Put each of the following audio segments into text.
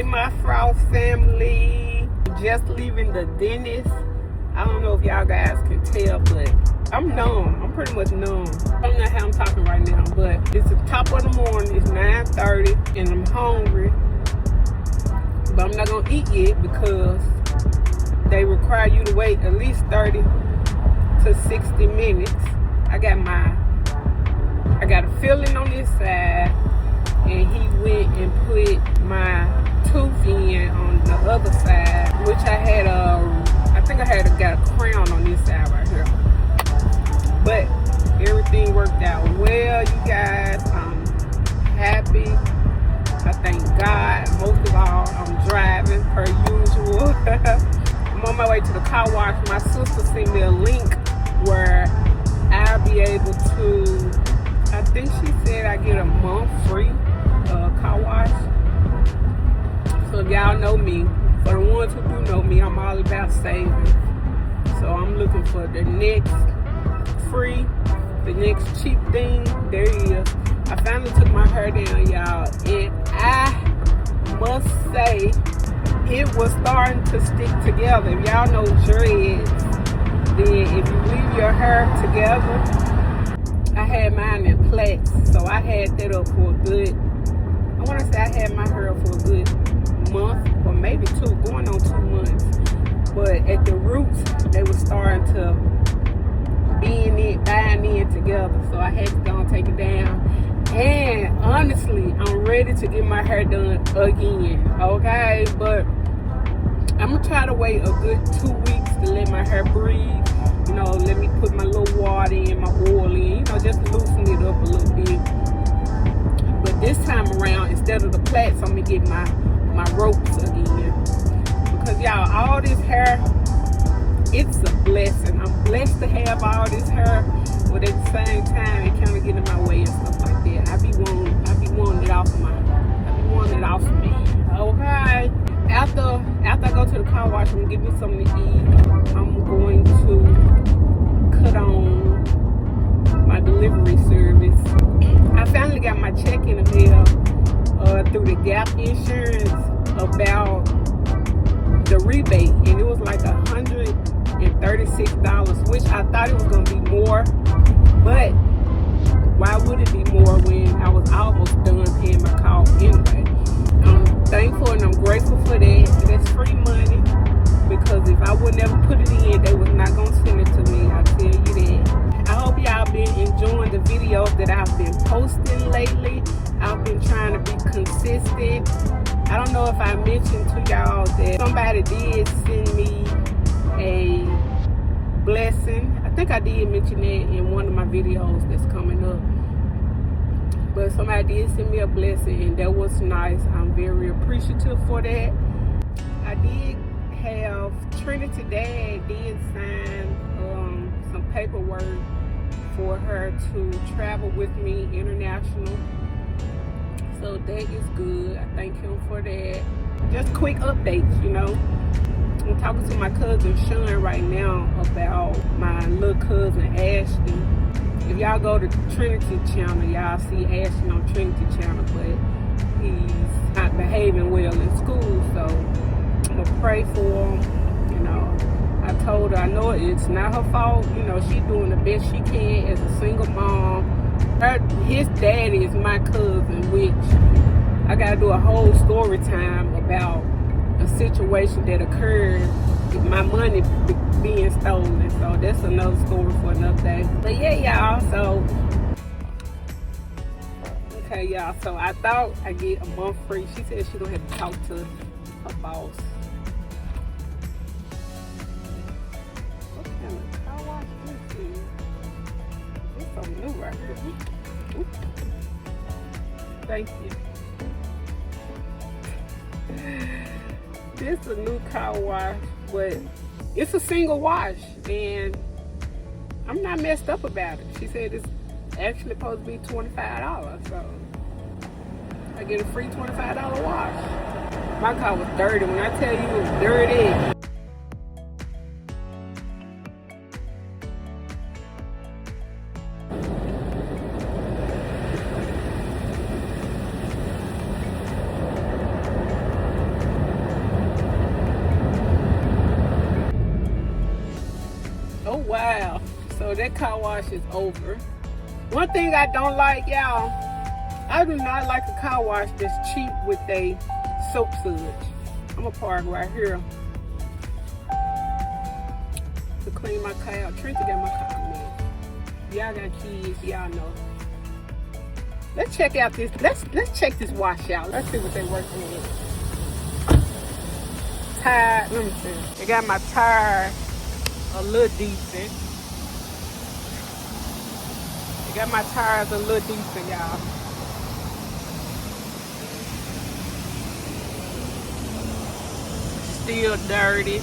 Hey, my Frost family. Just leaving the dentist. I don't know if y'all guys can tell, but I'm numb. I'm pretty much numb. I don't know how I'm talking right now, but it's the top of the morning. It's 9:30, and I'm hungry. But I'm not gonna eat yet because they require you to wait at least 30 to 60 minutes. I got a filling on this side, and he went and put my tooth in on the other side, which I think I got a crown on this side right here. But everything worked out well, you guys. I'm happy. I thank God. Most of all, I'm driving per usual. I'm on my way to the car wash. My sister sent me a link where I'll be able to, I think she said I get a month free car wash. So if y'all know me, for the ones who do know me, I'm all about saving. So I'm looking for the next free, the next cheap thing. There it is. I finally took my hair down, y'all, and I must say it was starting to stick together. If y'all know dreads, then if you leave your hair together, I had mine in plaits, so I had that up for a good, I want to say I had my hair up for a good month or maybe two, going on 2 months. But at the roots, they were starting to bind in together, so I had to go and take it down. And honestly, I'm ready to get my hair done again, okay? But I'm gonna try to wait a good 2 weeks to let my hair breathe. You know, let me put my little water in, my oil in, you know, just loosen it up a little bit. But this time around, instead of the plaits, I'm gonna get my ropes again. Because y'all, all this hair, it's a blessing. I'm blessed to have all this hair, but at the same time, it kind of get in my way and stuff like that. I be wanting it off of me. Okay. After I go to the car wash, I'm gonna give me something to eat. I'm going to cut on my delivery service. I finally got my check in the mail through the Gap Insurance about the rebate, and it was like $136, which I thought it was gonna be more, but why would it be more when I was almost done paying my car anyway? I'm thankful and I'm grateful for that. That's free money, because if I would never put it in, they was not gonna send it to me. I tell you that. I hope y'all been enjoying the videos that I've been posting lately. I've been trying to be consistent. I don't know if I mentioned to y'all that somebody did send me a blessing. I think I did mention that in one of my videos that's coming up. But somebody did send me a blessing, and that was nice. I'm very appreciative for that. I did have Trinity Dad did sign some paperwork for her to travel with me international. So that is good. I thank him for that. Just quick updates, you know. I'm talking to my cousin Sean right now about my little cousin Ashley. If y'all go to Trinity channel, y'all see Ashton on Trinity channel, but he's not behaving well in school, so I'm gonna pray for him. You know, I told her I know it's not her fault. You know, she's doing the best she can as a single mom. His daddy is my cousin, which I gotta do a whole story time about a situation that occurred with my money being stolen. So that's another story for another day. But yeah, y'all, so okay, y'all, so I thought I'd get a month free. She said she gonna have to talk to her boss. What kind of car wash this is? It's so new right here. Oops. Thank you. This is a new car wash, but it's a single wash, and I'm not messed up about it. She said it's actually supposed to be $25, so I get a free $25 wash. My car was dirty. When I tell you it was dirty, So that car wash is over. One thing I don't like, y'all, I do not like a car wash that's cheap with a soap suds. I'm gonna park right here to clean my car out. Trinity got my car messy. Y'all got kids, y'all know. Let's check out this. Let's check this wash out. Let's see what they working with. Tire. Let me see. They got my tire a little decent. They got my tires a little decent, y'all. Still dirty.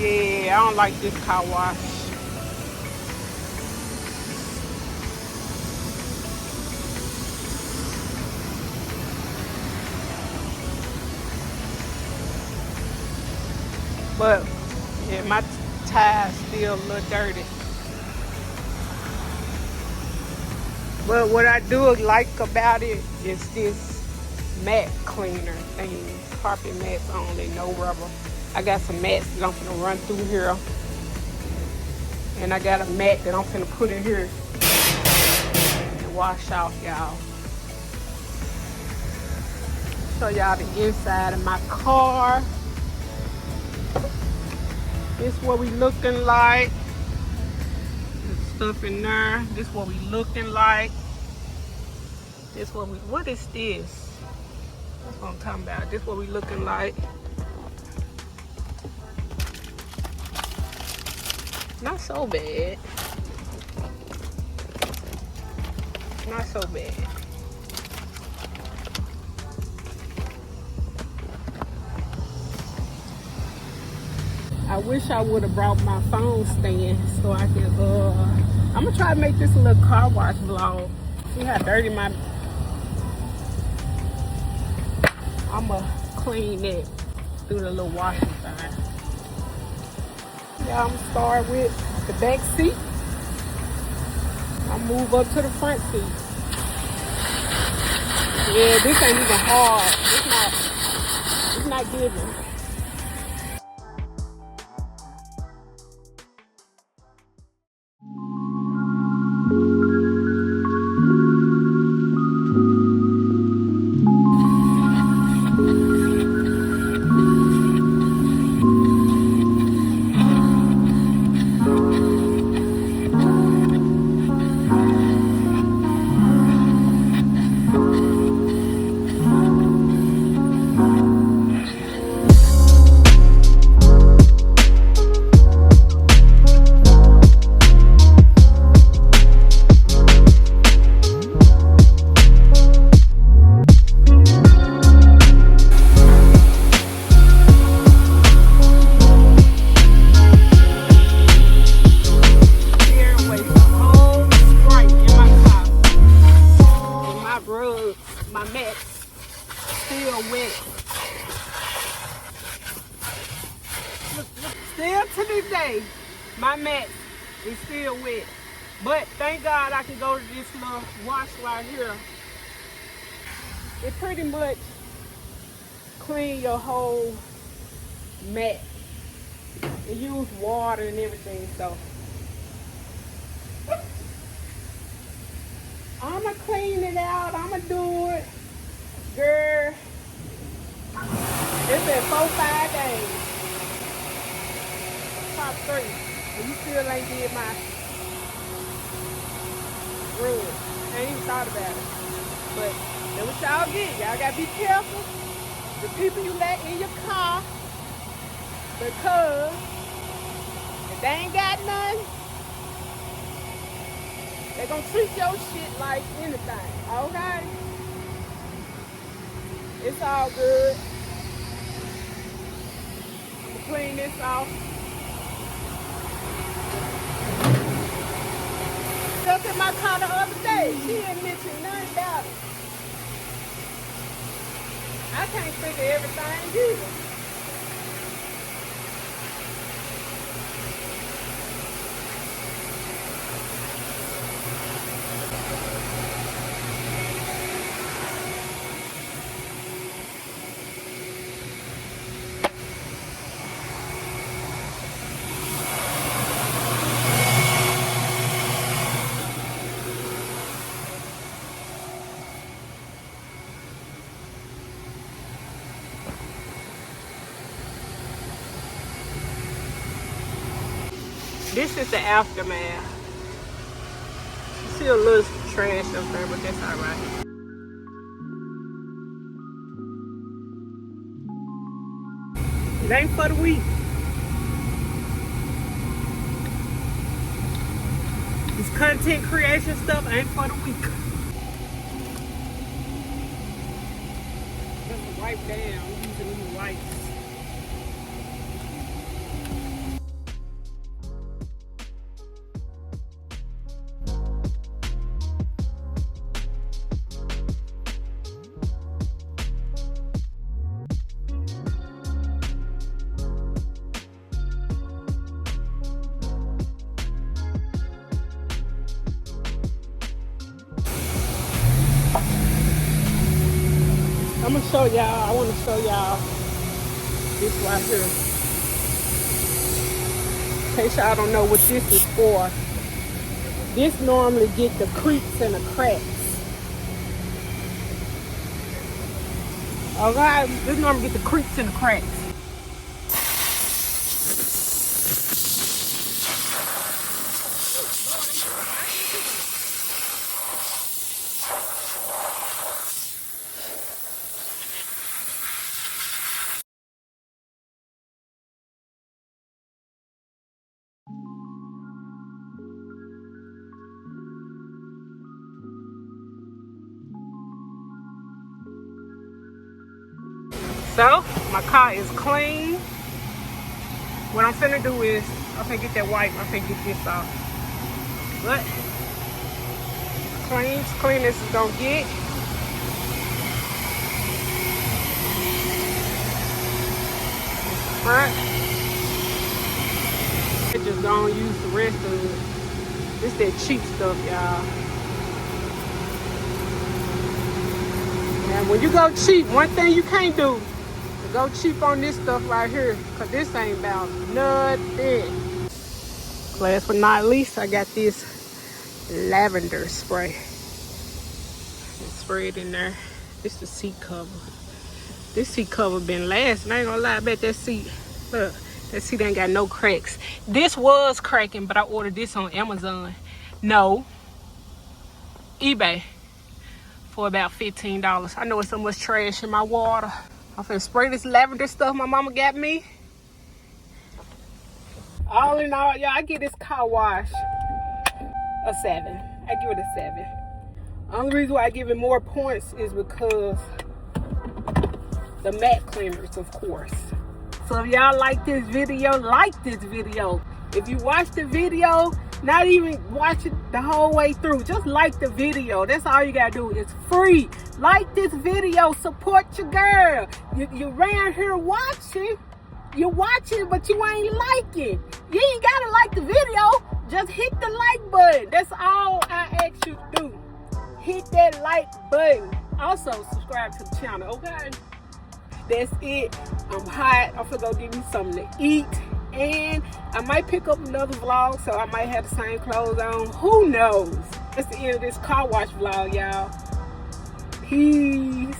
Yeah, I don't like this car wash. But yeah, my tire's still a little dirty. But what I do like about it is this mat cleaner thing. Carpet mats only, no rubber. I got some mats that I'm gonna run through here. And I got a mat that I'm gonna put in here and wash off, y'all. Show y'all the inside of my car. This what we looking like. There's stuff in there. This what we looking like. This what we, what is this? That's what I'm talking about. This what we looking like. Not so bad. Not so bad. I wish I would have brought my phone stand so I can, I'm gonna try to make this a little car wash vlog. See how dirty my, I'm gonna clean it through the little washing thing. Yeah, I'm gonna start with the back seat. I'll move up to the front seat. Yeah, this ain't even hard. It's not giving. My mat still wet. Look, still to this day, my mat is still wet. But thank God I can go to this little wash right here. It pretty much clean your whole mat. It use water and everything, so I'ma clean it out. I'ma do it. Girl, it's been 4-5 days. Top 3. And you still ain't did my room. I ain't even thought about it. But that's what y'all get. Y'all gotta be careful. The people you let in your car. Because if they ain't got none, they gonna treat your shit like anything, okay? It's all good. I'm gonna clean this off. Looked at my car the other day. She didn't mention nothing about it. I can't figure everything either. This is the aftermath. You see a little trash up there, but that's alright. It ain't for the weak. This content creation stuff ain't for the weak. Just wipe down using these wipes. I'm gonna show y'all, I wanna show y'all this right here. In case y'all don't know what this is for. This normally get the creaks and the cracks. Okay, this normally get the creaks and the cracks. So, my car is clean. What I'm finna do is, I'm finna get that wipe, I'm finna get this off. But, clean as it's gonna get. Front. I just gonna use the rest of it. This that cheap stuff, y'all. And when you go cheap, one thing you can't do is go cheap on this stuff right here, cause this ain't about nothing. Last but not least, I got this lavender spray. Spray it in there. This is the seat cover. This seat cover been lasting. I ain't gonna lie about that seat. Look, that seat ain't got no cracks. This was cracking, but I ordered this on Amazon. No, eBay. For about $15. I know it's so much trash in my water. I'm finna spray this lavender stuff my mama got me. All in all, y'all, I give this car wash a 7. I give it a 7. Only reason why I give it more points is because the matte cleaners, of course. So if y'all like this video, like this video. If you watch the video, not even watch it the whole way through, just like the video. That's all you gotta do. It's free. Like this video, support your girl. You around here watching, you're watching, but you ain't liking. You ain't gotta like the video, just hit the like button. That's all I ask you to do. Hit that like button. Also subscribe to the channel, okay? That's it. I'm hot. I'm finna go get me something to eat. And I might pick up another vlog, so I might have the same clothes on. Who knows? That's the end of this car wash vlog, y'all. Peace.